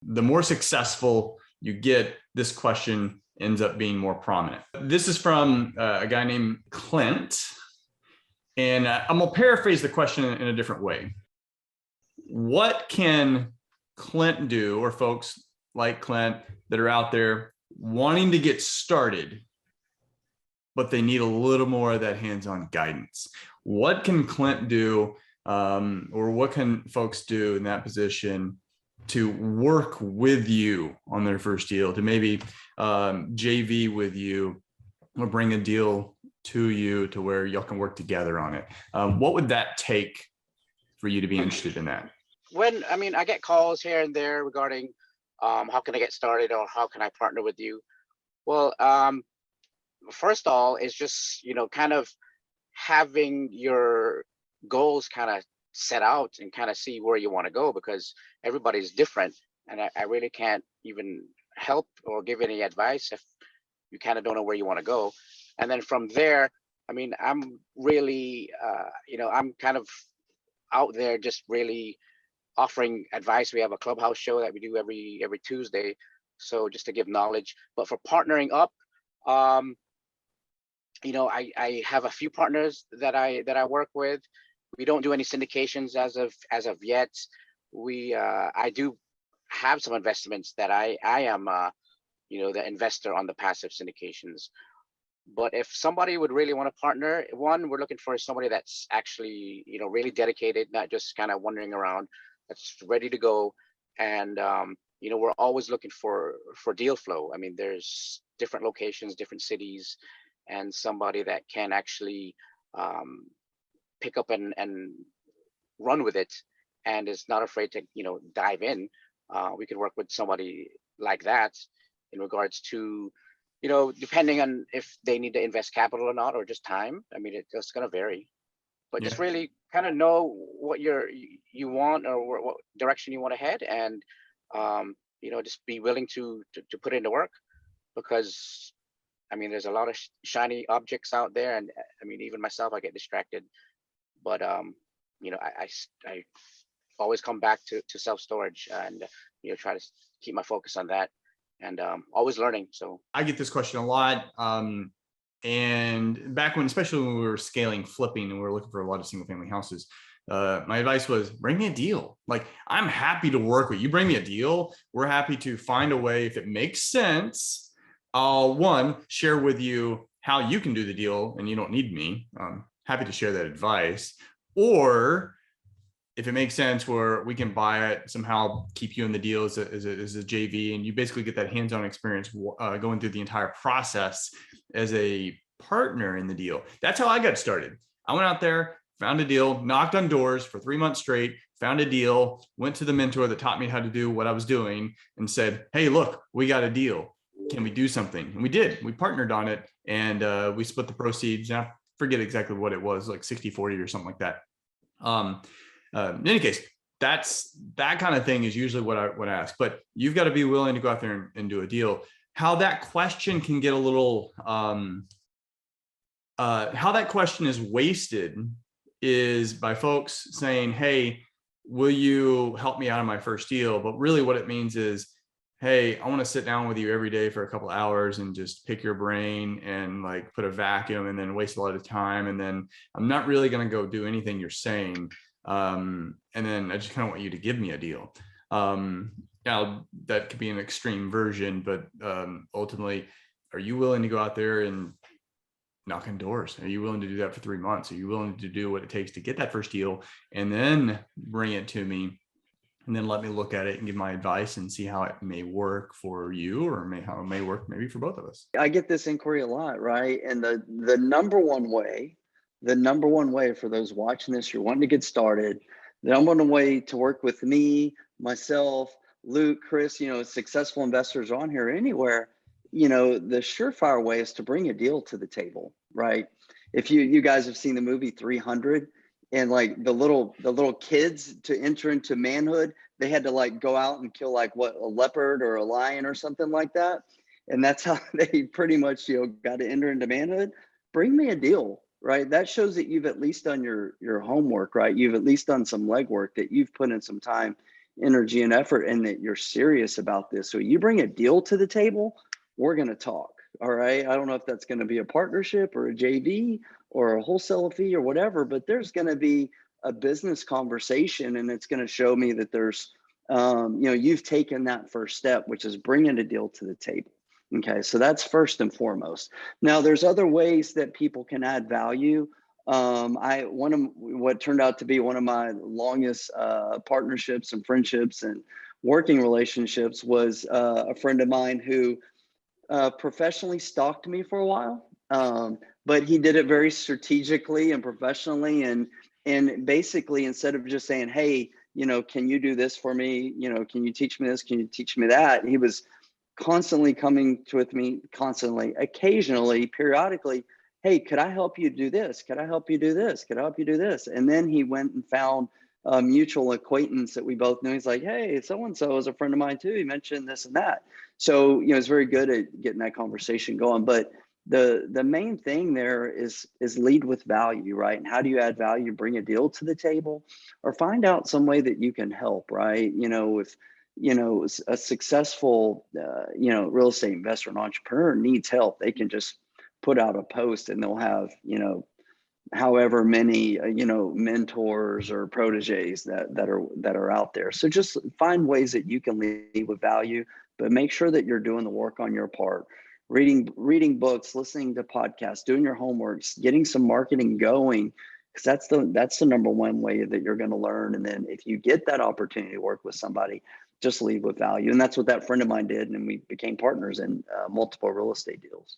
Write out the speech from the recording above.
The more successful you get, this question ends up being more prominent. This is from a guy named Clint. And I'm going to paraphrase the question in a different way. What can Clint do, or folks like Clint that are out there wanting to get started, but they need a little more of that hands-on guidance? What can Clint do, or what can folks do in that position to work with you on their first deal, to maybe JV with you or bring a deal to you to where y'all can work together on it? What would that take for you to be interested in that? I get calls here and there regarding how can I get started or how can I partner with you? Well, first of all, it's just, kind of having your goals kind of set out and kind of see where you want to go, because everybody's different. And I really can't even help or give any advice if you kind of don't know where you want to go. And then from there, I'm really, I'm kind of out there just really offering advice. We have a Clubhouse show that we do every Tuesday. So just to give knowledge. But for partnering up, I have a few partners that I work with. We don't do any syndications as of yet. I do have some investments that I am the investor on the passive syndications. But if somebody would really want to partner, we're looking for somebody that's actually really dedicated, not just kind of wandering around, that's ready to go. And we're always looking for deal flow. There's different locations, different cities, and somebody that can actually pick up and run with it and is not afraid to dive in. We could work with somebody like that in regards to depending on if they need to invest capital or not, or just time. It's going to vary, but just really kind of know what you want, or what direction you want to head, and just be willing to put into work, because there's a lot of shiny objects out there, and even myself, I get distracted. But I always come back to self-storage and try to keep my focus on that, and always learning. So I get this question a lot. And back when, especially when we were scaling flipping and we were looking for a lot of single family houses, my advice was, bring me a deal. Like, I'm happy to work with you. Bring me a deal. We're happy to find a way, if it makes sense, I'll share with you how you can do the deal and you don't need me. Happy to share that advice. Or if it makes sense, where we can buy it, somehow keep you in the deal as a JV, and you basically get that hands-on experience going through the entire process as a partner in the deal. That's how I got started. I went out there, found a deal, knocked on doors for 3 months straight, found a deal, went to the mentor that taught me how to do what I was doing, and said, hey, look, we got a deal. Can we do something? And we did. We partnered on it, and we split the proceeds. Now, I forget exactly what it was, like 60-40 or something like that. In any case, that kind of thing is usually what I ask. But you've got to be willing to go out there and do a deal. How that question can get a little, how that question is wasted is by folks saying, hey, will you help me out on my first deal? But really what it means is, hey, I want to sit down with you every day for a couple hours and just pick your brain and like put a vacuum and then waste a lot of time. And then I'm not really going to go do anything you're saying. And then I just kind of want you to give me a deal. Now that could be an extreme version, but ultimately, are you willing to go out there and knock on doors? Are you willing to do that for 3 months? Are you willing to do what it takes to get that first deal and then bring it to me and then let me look at it and give my advice and see how it may work for you, or how it may work maybe for both of us? I get this inquiry a lot, right? And the number one way for those watching this, you're wanting to get started, the number one way to work with me, myself, Luke, Chris, successful investors on here anywhere, the surefire way is to bring a deal to the table, right? If you guys have seen the movie 300, and like the little kids, to enter into manhood, they had to like go out and kill like a leopard or a lion or something like that. And that's how they pretty much, got to enter into manhood. Bring me a deal, right? That shows that you've at least done your homework, right? You've at least done some legwork, that you've put in some time energy and effort and that you're serious about this. So you bring a deal to the table, we're going to talk. All right. I don't know if that's going to be a partnership or a JV or a wholesale fee or whatever, but there's going to be a business conversation, and it's going to show me that there's, you've taken that first step, which is bringing a deal to the table. Okay. So that's first and foremost. Now there's other ways that people can add value. One of what turned out to be one of my longest partnerships and friendships and working relationships was a friend of mine who professionally stalked me for a while, but he did it very strategically and professionally, and basically instead of just saying, hey, can you do this for me? Can you teach me this? Can you teach me that? He was constantly coming to with me, constantly, occasionally, periodically. Hey, could I help you do this? Could I help you do this? Could I help you do this? And then he went and found a mutual acquaintance that we both knew. He's like, hey, so-and-so is a friend of mine too. He mentioned this and that. So, it's very good at getting that conversation going. But the main thing there is lead with value, right? And how do you add value? Bring a deal to the table, or find out some way that you can help, right? If a successful real estate investor and entrepreneur needs help, they can just put out a post and they'll have however many mentors or proteges that are out there. So just find ways that you can lead with value, but make sure that you're doing the work on your part, reading books, listening to podcasts, doing your homework, getting some marketing going, because that's the number one way that you're going to learn. And then if you get that opportunity to work with somebody, just lead with value. And that's what that friend of mine did, and we became partners in multiple real estate deals.